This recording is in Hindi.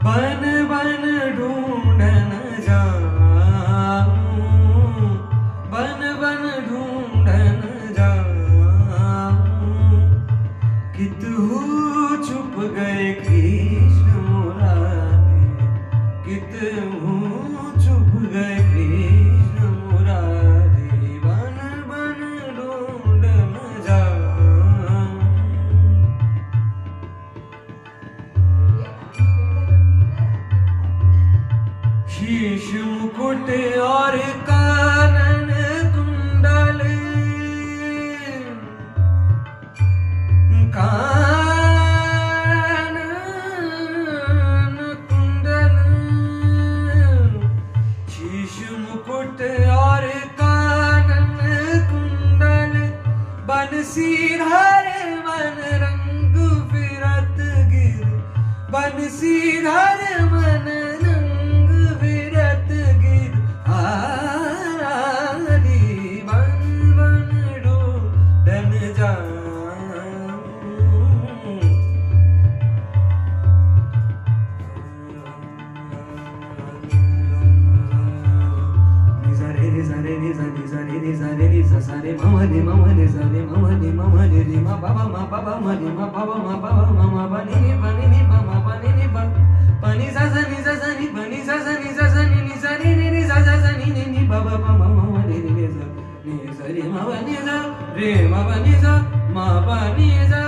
बन बन ढूंढन जाऊं, बन बन ढूंढन जाऊं, कितहु छुप गए कृष्ण मुरारे, कितहु छुप गए कृष्ण मुरारे, बन बन ढूंढन जाऊं। शीश मुकुट और कानन कुंडल, कानन कुंडल, शीश मुकुट और कानन कुंडल, बंसीधर मन रंग फिरत गिर, बंसीधर मन रंग फिरत गिर, हारी बन बन ढूंढन जाऊं। सारे मम रे सारे मम रे रे मा बाबा मा बाबा मा रे मा बाबा मा बाबा मा मा बनी नी बा मा बनी नी बा पनी सा सा नी बनी सा सा नी नी सा नी नी सा सा सा नी नी बाबा मा मा मा रे रे सा नी सा रे मा बनी सा रे मा बनी सा मा बनी सा